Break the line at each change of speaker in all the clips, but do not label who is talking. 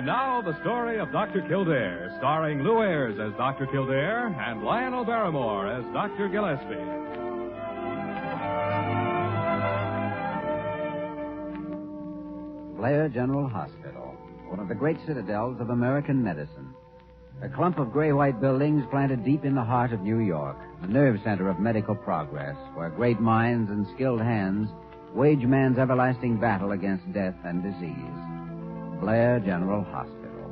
And now, the story of Dr. Kildare, starring Lew Ayres as Dr. Kildare and Lionel Barrymore as Dr. Gillespie.
Blair General Hospital, one of the great citadels of American medicine. A clump of gray-white buildings planted deep in the heart of New York, the nerve center of medical progress, where great minds and skilled hands wage man's everlasting battle against death and disease. Blair General Hospital,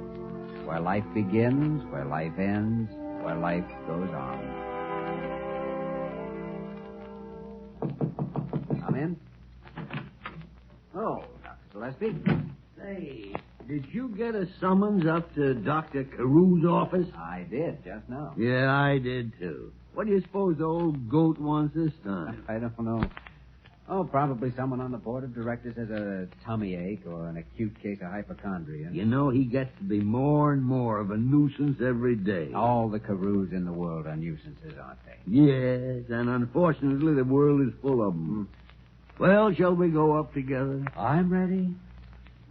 where life begins, where life ends, where life goes on. Come in. Oh, Dr. Gillespie.
Say, did you get a summons up to Dr. Carough's office?
I did, just now.
Yeah, I did, too. What do you suppose the old goat wants this time?
I don't know. Oh, probably someone on the board of directors has a tummy ache or an acute case of hypochondria.
You know, he gets to be more and more of a nuisance every day.
All the Carews in the world are nuisances, aren't they?
Yes, and unfortunately the world is full of them. Well, shall we go up together?
I'm ready.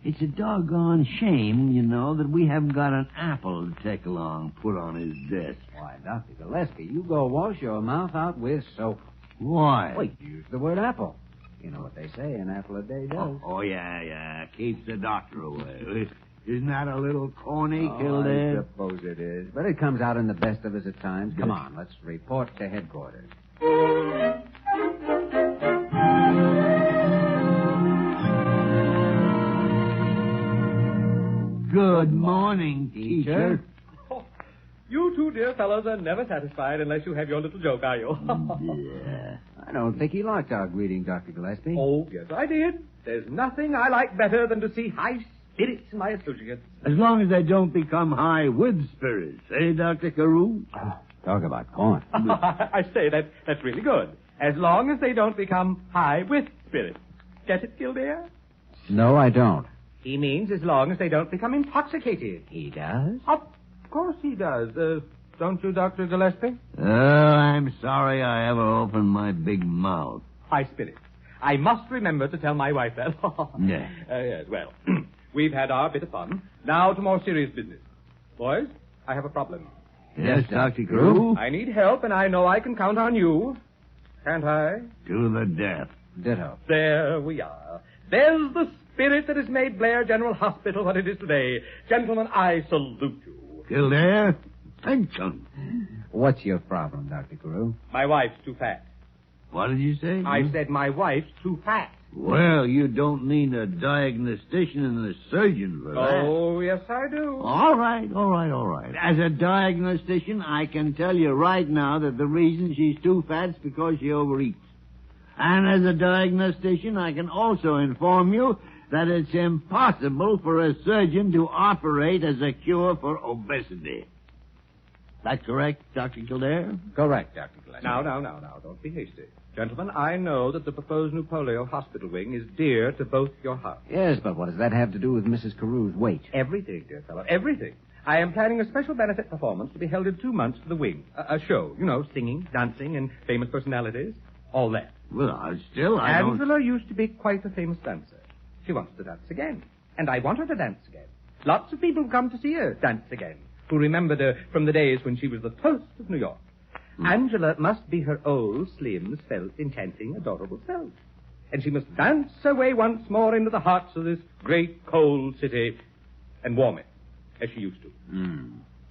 It's a doggone shame, you know, that we haven't got an apple to take along, put on his desk.
Why, Dr. Gillespie, you go wash your mouth out with soap.
Why?
Well, use the word apple. You know what they say, an apple a day does.
Oh, yeah. Keeps the doctor away. Isn't that a little corny,
I
Kildare?
suppose it is. But it comes out in the best of us at times. Come on, let's report to headquarters.
Good morning, teacher.
You two dear fellows are never satisfied unless you have your little joke, are you?
Yeah.
I don't think he liked our greeting, Dr. Gillespie.
Oh, yes, I did. There's nothing I like better than to see high spirits in my associates.
As long as they don't become high with spirits, eh, Dr. Carew?
Oh, talk about corn.
I say, that's really good. As long as they don't become high with spirits. Get it, Kildare?
No, I don't.
He means as long as they don't become intoxicated.
He does?
Of course he does. Don't you, Dr. Gillespie?
Oh, I'm sorry I ever opened my big mouth.
High spirits. I must remember to tell my wife that.
Yeah.
Yes, well, we've had our bit of fun. Now to more serious business. Boys, I have a problem.
Yes, Dr. Carew?
I need help, and I know I can count on you. Can't I?
To the death.
Ditto.
There we are. There's the spirit that has made Blair General Hospital what it is today. Gentlemen, I salute you.
Kildare, attention.
What's your problem, Dr. Carew?
My wife's too fat.
What did you say?
I said my wife's too fat.
Well, you don't need a diagnostician and a surgeon for that.
Oh, yes, I do.
All right. As a diagnostician, I can tell you right now that the reason she's too fat is because she overeats. And as a diagnostician, I can also inform you that it's impossible for a surgeon to operate as a cure for obesity. That correct, Dr. Kildare?
Correct, Dr. Gillespie.
Now, don't be hasty. Gentlemen, I know that the proposed new polio hospital wing is dear to both your hearts.
Yes, but what does that have to do with Mrs. Carew's weight?
Everything, dear fellow, everything. I am planning a special benefit performance to be held in 2 months for the wing. A show, you know, singing, dancing, and famous personalities. All that.
Well, I don't...
Angela used to be quite a famous dancer. She wants to dance again. And I want her to dance again. Lots of people come to see her dance again, who remembered her from the days when she was the toast of New York. Angela must be her old, slim, svelte, enchanting, adorable self. And she must dance her way once more into the hearts of this great, cold city and warm it, as she used to.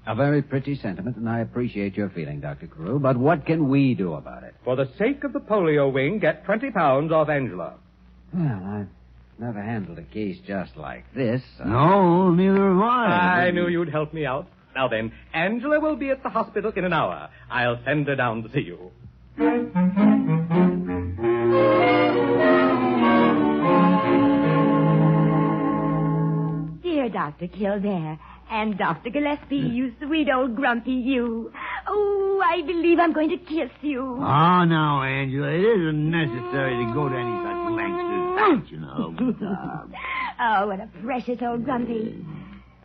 A very pretty sentiment, and I appreciate your feeling, Dr. Carew, but what can we do about it?
For the sake of the polio wing, get 20 pounds off Angela.
Well, I've never handled a case just like this.
No, neither have I.
I knew you'd help me out. Now then, Angela will be at the hospital in an hour. I'll send her down to see you.
Dear Dr. Kildare and Dr. Gillespie, you sweet old grumpy you. Oh, I believe I'm going to kiss you.
Oh, now, Angela, it isn't necessary to go to any such lengths as that, you know.
Oh, what a precious old grumpy.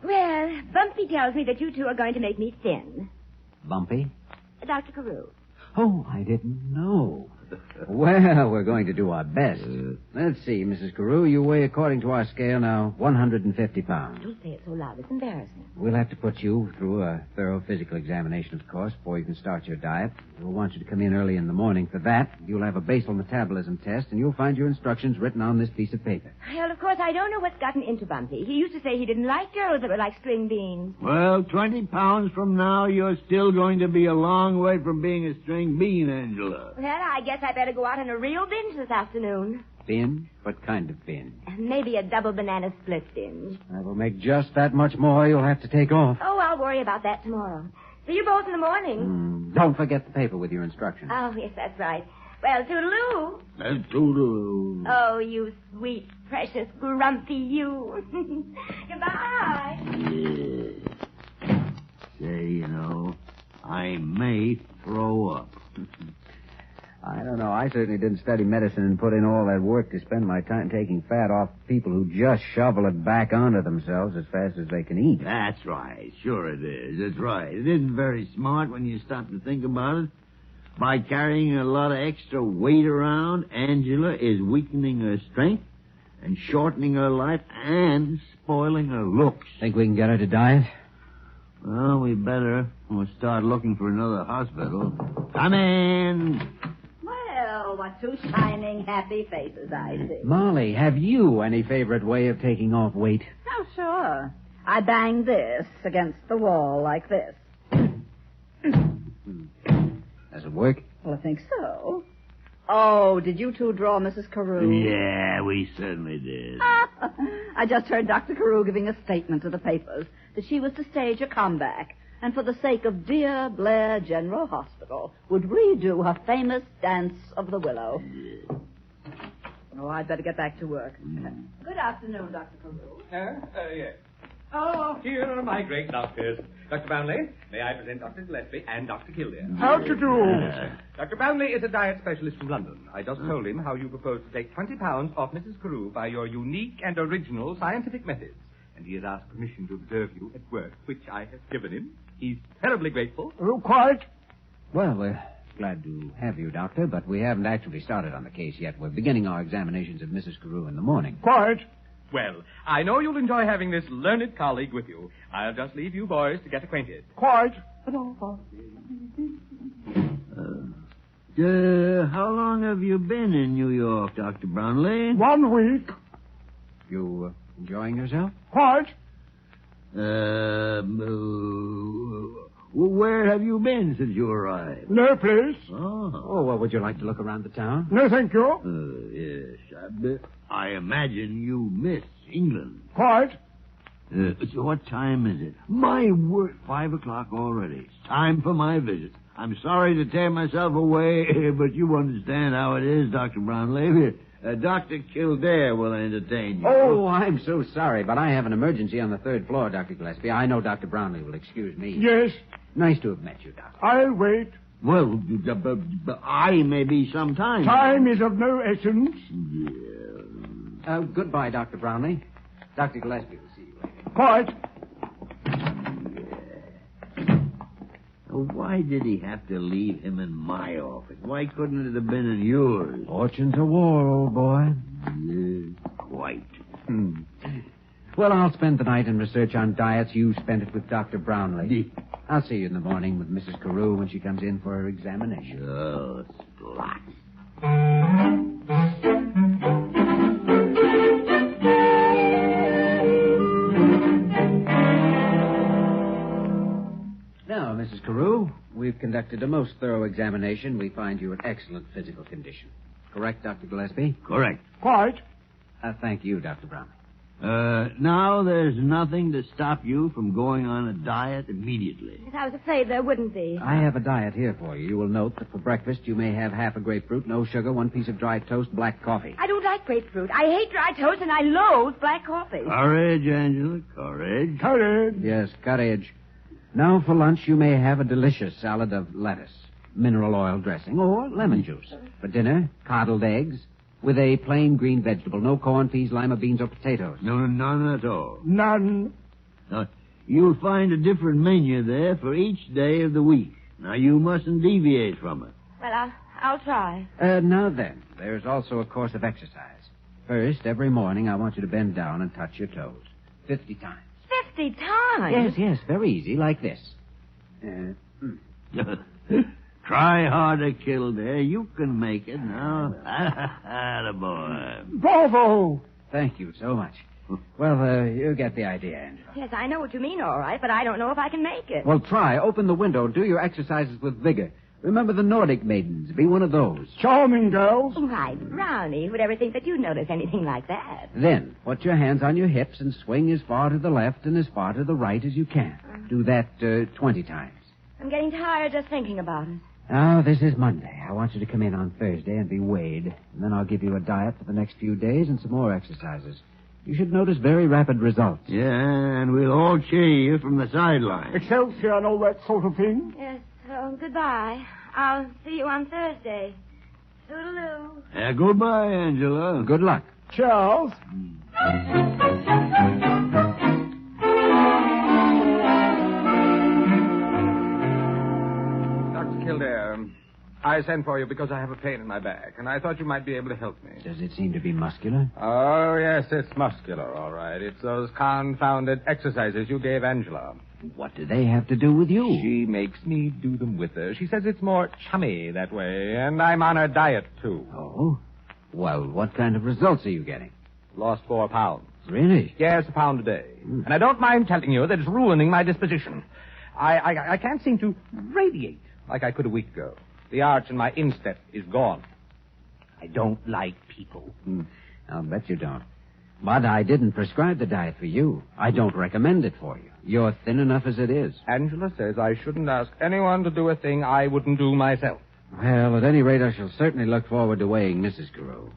Well, Bumpy tells me that you two are going to make me thin.
Bumpy?
Dr. Carew.
Oh, I didn't know. Well, we're going to do our best. Let's see, Mrs. Carew. You weigh, according to our scale now, 150 pounds.
Don't say it so loud. It's embarrassing.
We'll have to put you through a thorough physical examination, of course, before you can start your diet. We'll want you to come in early in the morning for that. You'll have a basal metabolism test, and you'll find your instructions written on this piece of paper.
Well, of course, I don't know what's gotten into Bumpy. He used to say he didn't like girls that were like string beans.
Well, 20 pounds from now, you're still going to be a long way from being a string bean, Angela.
Well, I guess I better go out on a real binge this afternoon.
Binge? What kind of binge?
Maybe a double banana split binge.
That will make just that much more you'll have to take off.
Oh, I'll worry about that tomorrow. See you both in the morning.
Don't forget the paper with your instructions.
Oh, yes, that's right. Well, toodaloo.
Toodaloo.
Oh, you sweet, precious, grumpy you. Goodbye.
Say, I may throw up.
I don't know. I certainly didn't study medicine and put in all that work to spend my time taking fat off people who just shovel it back onto themselves as fast as they can eat.
That's right. Sure it is. That's right. It isn't very smart when you stop to think about it. By carrying a lot of extra weight around, Angela is weakening her strength and shortening her life and spoiling her looks.
Think we can get her to diet?
Well, we better. We'll start looking for another hospital. Come in.
Well, what two shining, happy faces I see.
Molly, have you any favorite way of taking off weight?
Oh, sure. I bang this against the wall like this.
Does it work?
Well, I think so. Oh, did you two draw Mrs. Carew?
Yeah, we certainly did.
I just heard Dr. Carew giving a statement to the papers that she was to stage a comeback and for the sake of dear Blair General Hospital would redo her famous Dance of the Willow. Oh, I'd better get back to work. Good afternoon, Dr. Carew.
Yes. Oh, here are my great doctors. Dr. Brownlee, may I present Dr. Gillespie and Dr. Kildare.
How to do?
Dr. Brownlee is a diet specialist from London. I just told him how you propose to take 20 pounds off Mrs. Carew by your unique and original scientific methods. And he has asked permission to observe you at work, which I have given him. He's terribly grateful.
Oh, quiet.
Well, we're glad to have you, Doctor, but we haven't actually started on the case yet. We're beginning our examinations of Mrs. Carew in the morning.
Quiet.
Well, I know you'll enjoy having this learned colleague with you. I'll just leave you boys to get acquainted.
Quiet.
How long have you been in New York, Dr. Brownlee?
1 week.
You enjoying yourself?
Quiet.
Where have you been since you arrived?
No place.
Oh, well, would you like to look around the town?
No, thank you.
Yes. I imagine you miss England.
Quiet.
So what time is it? My word, 5 o'clock already. It's time for my visit. I'm sorry to tear myself away, but you understand how it is, Dr. Brownlee. Dr. Kildare will entertain you.
Oh, I'm so sorry, but I have an emergency on the 3rd floor, Dr. Gillespie. I know Dr. Brownlee will excuse me.
Yes.
Nice to have met you, Doctor.
I'll wait.
Well, I may be some time.
Time is of no essence.
Goodbye, Dr. Brownlee. Dr. Gillespie will see you later.
Quiet.
Why did he have to leave him in my office? Why couldn't it have been in yours?
Fortune's a war, old boy.
Quite.
Well, I'll spend the night in research on diets. You spend it with Dr. Brownlee. I'll see you in the morning with Mrs. Carew when she comes in for her examination.
Oh, splat.
Now, Mrs. Carew, we've conducted a most thorough examination. We find you in excellent physical condition. Correct, Dr. Gillespie?
Correct.
Quiet.
Thank you, Dr. Brownlee.
Now there's nothing to stop you from going on a diet immediately.
Yes, I was afraid there wouldn't be.
I have a diet here for you. You will note that for breakfast you may have half a grapefruit, no sugar, 1 piece of dry toast, black coffee.
I don't like grapefruit. I hate dry toast, and I loathe black coffee.
Courage, Angela, courage.
Courage.
Yes, courage. Now for lunch you may have a delicious salad of lettuce, mineral oil dressing, or lemon juice. For dinner, coddled eggs, with a plain green vegetable, no corn, peas, lima beans, or potatoes.
No, none at all.
None.
Now, you'll find a different menu there for each day of the week. Now, you mustn't deviate from it.
Well, I'll try.
Now then, there's also a course of exercise. First, every morning I want you to bend down and touch your toes. 50 times.
50 times?
Yes, very easy, like this.
Try harder, Kildare. You can make it now. Attaboy.
Bravo!
Thank you so much. Well, you get the idea, Angela.
Yes, I know what you mean, all right, but I don't know if I can make it.
Well, try. Open the window. Do your exercises with vigor. Remember the Nordic maidens. Be one of those.
Charming girls.
Why, Brownie, who'd ever think that you'd notice anything like that?
Then, put your hands on your hips and swing as far to the left and as far to the right as you can. Do that 20 times.
I'm getting tired just thinking about it.
Now, this is Monday. I want you to come in on Thursday and be weighed. And then I'll give you a diet for the next few days and some more exercises. You should notice very rapid results.
Yeah, and we'll all cheer you from the sideline.
Excelsior and all that sort of thing.
Yes, so goodbye. I'll see you on Thursday. Toodaloo.
Goodbye, Angela.
Good luck.
Charles.
Dr. Kildare, I sent for you because I have a pain in my back, and I thought you might be able to help me.
Does it seem to be muscular?
Oh, yes, it's muscular, all right. It's those confounded exercises you gave Angela.
What do they have to do with you?
She makes me do them with her. She says it's more chummy that way, and I'm on her diet, too.
Oh? Well, what kind of results are you getting?
Lost 4 pounds.
Really?
Yes, a pound a day. And I don't mind telling you that it's ruining my disposition. I can't seem to radiate like I could a week ago. The arch in my instep is gone. I don't like people.
I'll bet you don't. But I didn't prescribe the diet for you. I don't recommend it for you. You're thin enough as it is.
Angela says I shouldn't ask anyone to do a thing I wouldn't do myself.
Well, at any rate, I shall certainly look forward to weighing Mrs. Carew.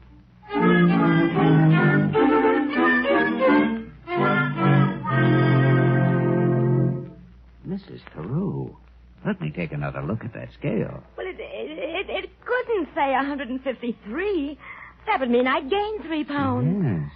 Mrs. Carew, let me take another look at that scale.
Well, it couldn't say 153. That would mean I'd gained 3 pounds.
Yes.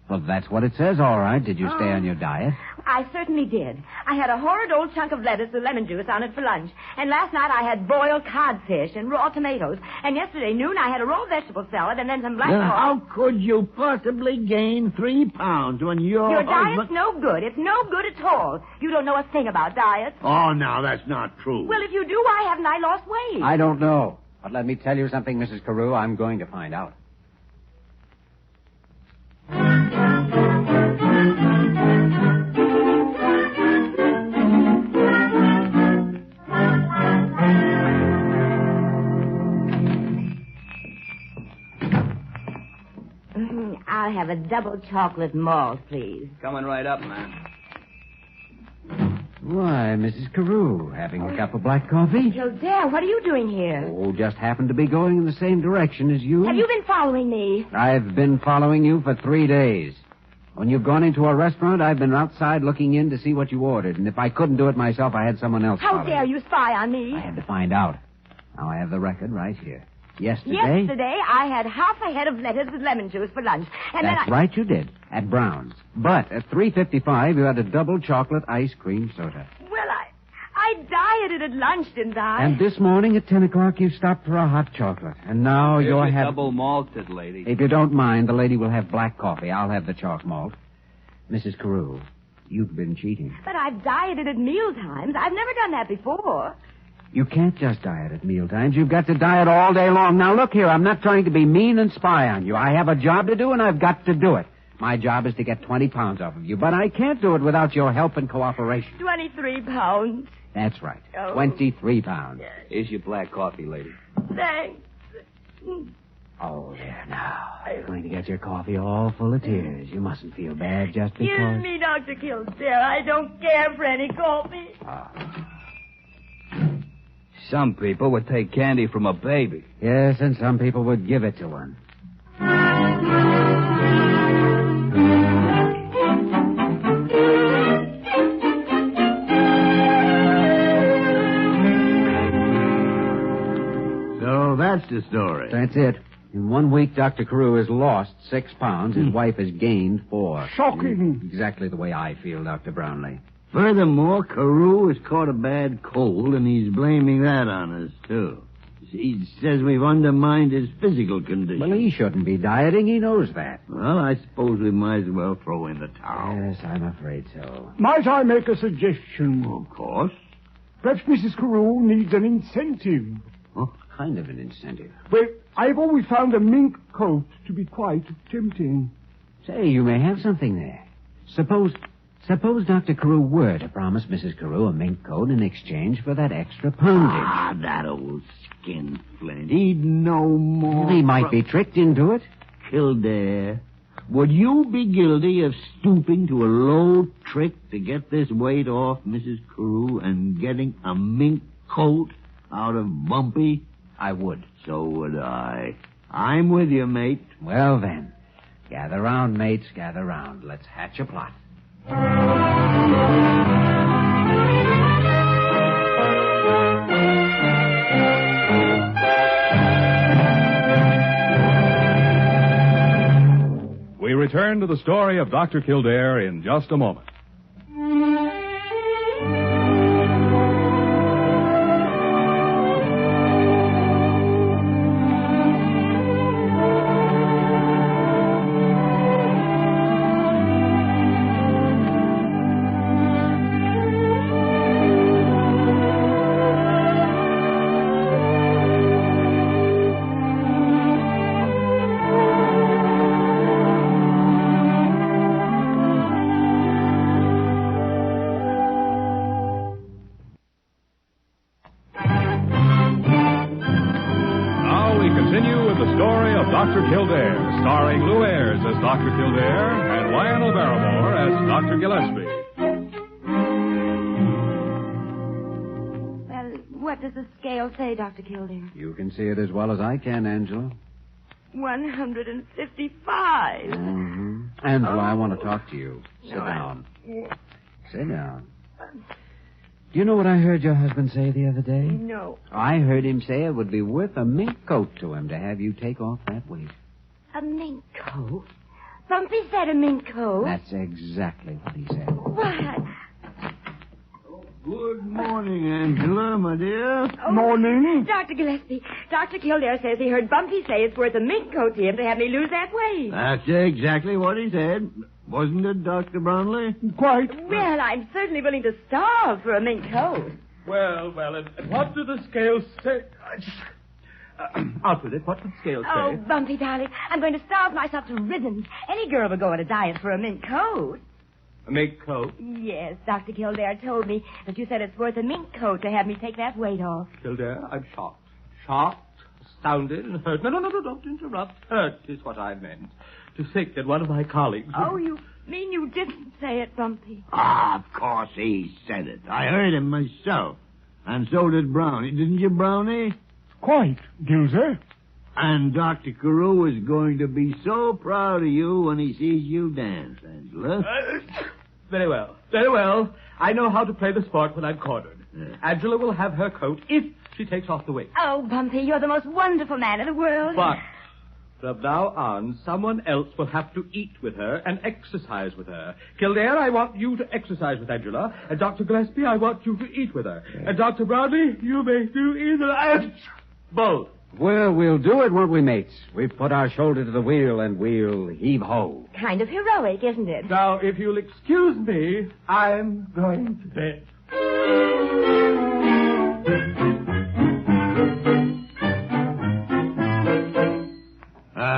Well, that's what it says, all right. Did you stay on your diet?
I certainly did. I had a horrid old chunk of lettuce with lemon juice on it for lunch. And last night I had boiled codfish and raw tomatoes. And yesterday noon I had a raw vegetable salad and then some black
How could you possibly gain 3 pounds when your
diet's no good. It's no good at all. You don't know a thing about diets.
Oh, now, that's not true.
Well, if you do, why haven't I lost weight?
I don't know. But let me tell you something, Mrs. Carew. I'm going to find out.
I'll have a double chocolate malt, please.
Coming right up, man.
Why, Mrs. Carew, having a cup of black coffee?
Kildare, what are you doing here?
Oh, just happened to be going in the same direction as you.
Have you been following me?
I've been following you for 3 days. When you've gone into a restaurant, I've been outside looking in to see what you ordered. And if I couldn't do it myself, I had someone else
How
follow
dare you spy on me?
I had to find out. Now I have the record right here. Yesterday,
I had half a head of lettuce with lemon juice for lunch. And
That's right, you did. At Brown's. But at 3:55, you had a double chocolate ice cream soda.
Well, I dieted at lunch, didn't I?
And this morning at 10 o'clock, you stopped for a hot chocolate. And now
Here's
you're
your
having...
double malted, lady.
If you don't mind, the lady will have black coffee. I'll have the chalk malt. Mrs. Carew, you've been cheating.
But I've dieted at mealtimes. I've never done that before.
You can't just diet at mealtimes. You've got to diet all day long. Now, look here. I'm not trying to be mean and spy on you. I have a job to do, and I've got to do it. My job is to get 20 pounds off of you, but I can't do it without your help and cooperation.
23 pounds.
That's right.
Oh.
23 pounds.
Here's your black coffee, lady.
Thanks.
Oh, there now. You're going to get your coffee all full of tears. You mustn't feel bad just because...
Excuse me, Dr. Kildare. I don't care for any coffee.
Some people would take candy from a baby.
Yes, and some people would give it to one.
So that's the story.
That's it. In 1 week, Dr. Carew has lost 6 pounds. His wife has gained 4.
Shocking.
Exactly the way I feel, Dr. Brownlee.
Furthermore, Carew has caught a bad cold, and he's blaming that on us, too. He says we've undermined his physical condition.
Well, he shouldn't be dieting. He knows that.
Well, I suppose we might as well throw in the towel.
Yes, I'm afraid so.
Might I make a suggestion?
Of course.
Perhaps Mrs. Carew needs an incentive.
What kind of an incentive?
Well, I've always found a mink coat to be quite tempting.
Say, you may have something there. Suppose Dr. Carew were to promise Mrs. Carew a mink coat in exchange for that extra poundage.
Ah, that old skinflint. He'd no more.
He might be tricked into it.
Kildare, would you be guilty of stooping to a low trick to get this weight off Mrs. Carew and getting a mink coat out of Bumpy?
I would.
So would I. I'm with you, mate.
Well, then. Gather round, mates, gather round. Let's hatch a plot.
We return to the story of Dr. Kildare in just a moment. Dr. Kildare, starring Lew Ayres as Dr. Kildare and Lionel Barrymore as Dr. Gillespie.
Well, what does the scale say, Dr. Kildare?
You can see it as well as I can, Angela.
155.
Mm-hmm. Angela, I want to talk to you. Sit
No,
down. Sit down. Do you know what I heard your husband say the other day?
No.
I heard him say it would be worth a mink coat to him to have you take off that weight.
A mink coat? Bumpy said a mink coat.
That's exactly what he said.
Why?
Good morning, Angela, my dear.
Morning.
Dr. Gillespie, Dr. Kildare says he heard Bumpy say it's worth a mink coat to him to have me lose that weight.
That's exactly what he said. Wasn't it, Dr. Brownlee?
Quite.
Well, I'm certainly willing to starve for a mink coat.
Well, and what do the scales say? Out with it. What does the scales say?
Oh, Bumpy, darling, I'm going to starve myself to ribbons. Any girl would go on a diet for a mink coat.
A mink coat?
Yes, Dr. Kildare told me that you said it's worth a mink coat to have me take that weight off.
Kildare, I'm shocked. Shocked, astounded, and hurt. No, don't interrupt. Hurt is what I meant. To think that one of my colleagues...
Oh, you mean you didn't say it, Bumpy?
Ah, of course he said it. I heard him myself. And so did Brownie. Didn't you, Brownie?
Quite, Gilsey.
And Dr. Carew is going to be so proud of you when he sees you dance, Angela.
Very well. I know how to play the sport when I'm cornered. Angela will have her coat if she takes off the weight.
Oh, Bumpy, you're the most wonderful man in the world.
But from now on, someone else will have to eat with her and exercise with her. Kildare, I want you to exercise with Angela. And Dr. Gillespie, I want you to eat with her. And Dr. Brownlee, you may do either. Both.
Well, we'll do it, won't we, mates? We've put our shoulder to the wheel and we'll heave-ho.
Kind of heroic, isn't it?
Now, if you'll excuse me, I'm going to bed.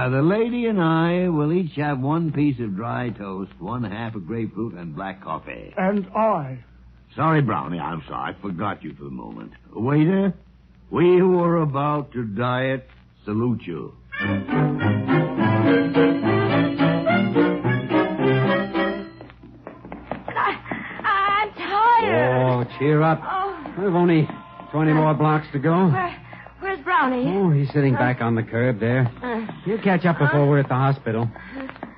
The lady and I will each have one piece of dry toast, 1/2 of grapefruit, and black coffee.
And I.
Sorry, Brownie, I'm sorry. I forgot you for a moment. Waiter, we who are about to diet salute you.
I'm tired.
Oh, cheer up.
Oh.
We've only 20 more blocks to go.
Where's Brownie?
Oh, he's sitting back on the curb there. He'll catch up before we're at the hospital.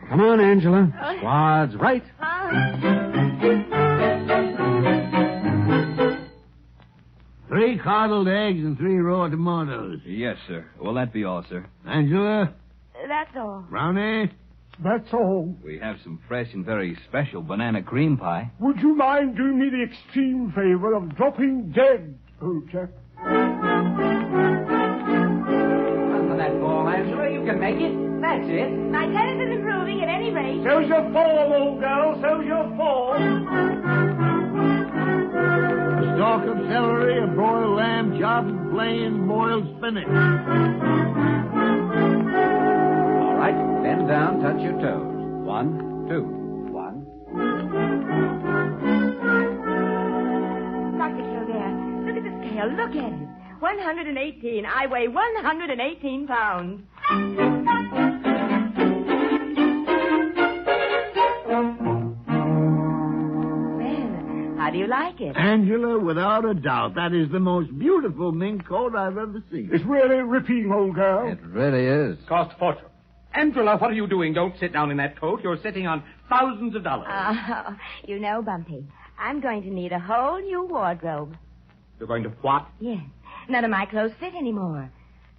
Come on, Angela. Squad's right.
3 coddled eggs and 3 raw tomatoes.
Yes, sir. Will that be all, sir?
Angela?
That's all.
Brownie?
That's all.
We have some fresh and very special banana cream pie.
Would you mind doing me the extreme favor of dropping dead, old chap?
it.
My tennis is improving at any rate.
So's your fall, old girl. So's your fall. A stalk of celery, a broiled lamb chop, and plain boiled spinach.
All right, bend down, touch your toes. 1, 2, 1.
Dr. Kildare, look at the scale. Look at it. 118. I weigh 118 pounds. How do you like it?
Angela, without a doubt, that is the most beautiful mink coat I've ever seen.
It's really ripping, old girl.
It really is.
Cost a fortune. Angela, what are you doing? Don't sit down in that coat. You're sitting on thousands of dollars.
Oh, you know, Bumpy, I'm going to need a whole new wardrobe.
You're going to what?
Yes. None of my clothes fit anymore.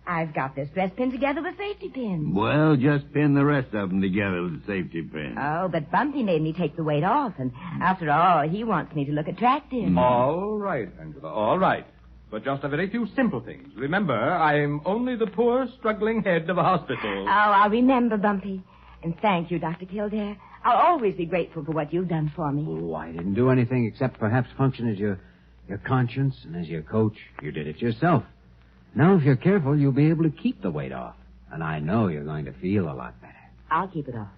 I've got this dress pinned together with safety pins.
Well, just pin the rest of them together with a safety pin.
Oh, but Bumpy made me take the weight off, and after all, he wants me to look attractive.
All right, Angela, all right. But just a very few simple things. Remember, I'm only the poor, struggling head of a hospital.
Oh, I'll remember, Bumpy. And thank you, Dr. Kildare. I'll always be grateful for what you've done for me.
Oh, I didn't do anything except perhaps function as your conscience and as your coach. You did it yourself. Now, if you're careful, you'll be able to keep the weight off. And I know you're going to feel a lot better.
I'll keep it off.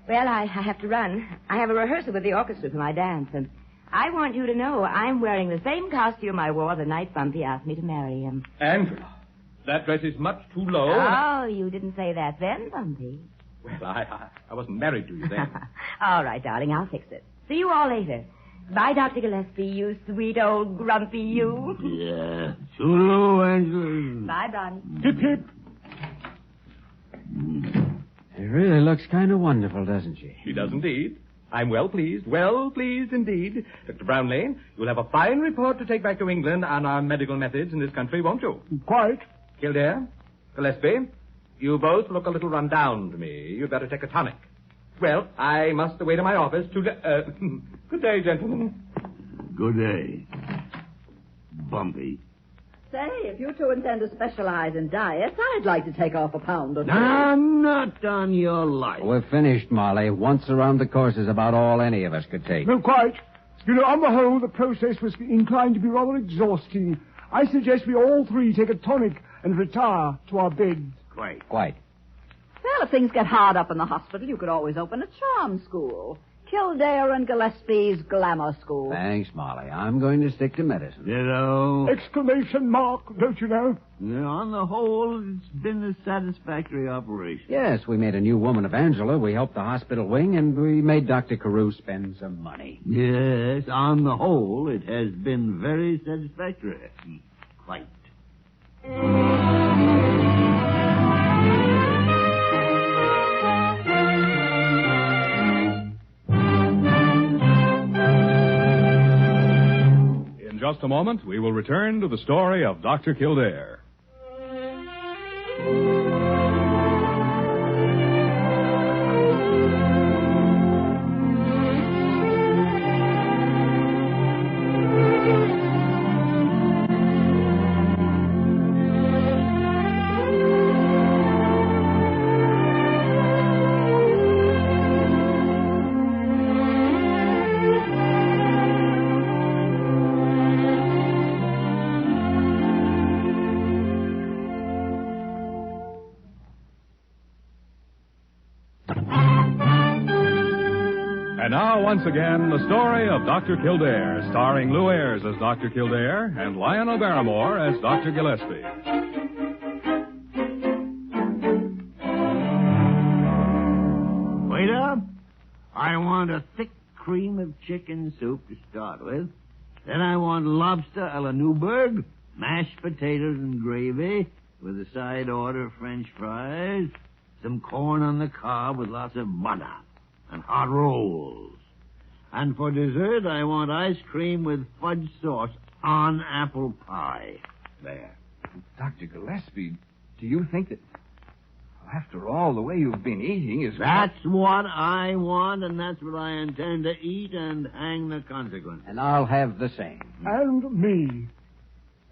Well, I have to run. I have a rehearsal with the orchestra for my dance, and I want you to know I'm wearing the same costume I wore the night Bumpy asked me to marry him.
Angela, that dress is much too low.
Oh, you didn't say that then, Bumpy.
Well, I wasn't married to you then.
All right, darling, I'll fix it. See you all later. Bye, Dr. Gillespie, you sweet old grumpy you.
Yeah. Toodaloo, Angela.
Bye, Bonnie.
Hip, hip.
She really looks kind of wonderful, doesn't she?
She does indeed. I'm well pleased indeed. Dr. Brownlee, you'll have a fine report to take back to England on our medical methods in this country, won't you?
Quite.
Kildare, Gillespie, you both look a little run down to me. You'd better take a tonic. Well, I must away to my office to... good day, gentlemen.
Good day. Bumpy.
Say, if you two intend to specialize in diets, I'd like to take off a pound or two.
Not on your life.
We're finished, Molly. Once around the course is about all any of us could take.
No, quite. You know, on the whole, the process was inclined to be rather exhausting. I suggest we all three take a tonic and retire to our beds.
Quite.
Well, if things get hard up in the hospital, you could always open a charm school. Kildare and Gillespie's glamour school.
Thanks, Molly. I'm going to stick to medicine.
Ditto.
Exclamation mark, don't you know?
Yeah, on the whole, it's been a satisfactory operation.
Yes, we made a new woman of Angela. We helped the hospital wing, and we made Dr. Carew spend some money.
Yes, on the whole, it has been very satisfactory. Quite.
In just a moment, we will return to the story of Dr. Kildare. And now, once again, the story of Dr. Kildare, starring Lew Ayres as Dr. Kildare and Lionel Barrymore as Dr. Gillespie.
Waiter, I want a thick cream of chicken soup to start with. Then I want lobster a la Newburgh, mashed potatoes and gravy, with a side order of French fries, some corn on the cob with lots of butter, and hot rolls. And for dessert, I want ice cream with fudge sauce on apple pie. There.
Dr. Gillespie, do you think that, after all, the way you've been eating is...
That's what I want, and that's what I intend to eat, and hang the consequences.
And I'll have the same.
And me.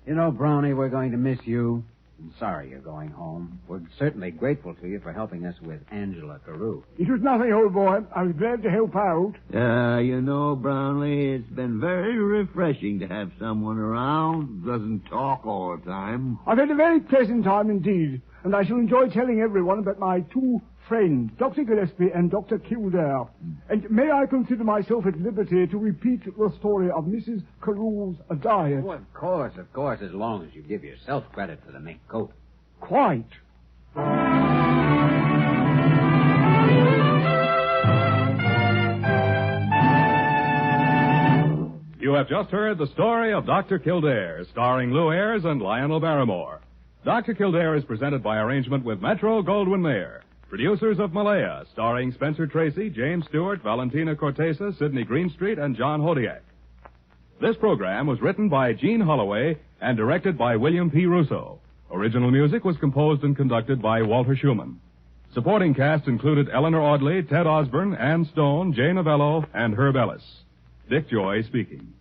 You know, Brownie, we're going to miss you. I'm sorry you're going home. We're certainly grateful to you for helping us with Angela Carew.
It was nothing, old boy. I was glad to help out.
You know, Brownlee, it's been very refreshing to have someone around who doesn't talk all the time.
I've had a very pleasant time indeed, and I shall enjoy telling everyone about my two friends, Dr. Gillespie and Dr. Kildare. And may I consider myself at liberty to repeat the story of Mrs. Carew's diet?
Oh, of course, as long as you give yourself credit for the mink coat.
Quite.
You have just heard the story of Dr. Kildare, starring Lew Ayres and Lionel Barrymore. Dr. Kildare is presented by arrangement with Metro-Goldwyn-Mayer. Producers of Malaya, starring Spencer Tracy, James Stewart, Valentina Cortesa, Sidney Greenstreet, and John Hodiak. This program was written by Gene Holloway and directed by William P. Russo. Original music was composed and conducted by Walter Schumann. Supporting cast included Eleanor Audley, Ted Osborne, Ann Stone, Jay Novello, and Herb Ellis. Dick Joy speaking.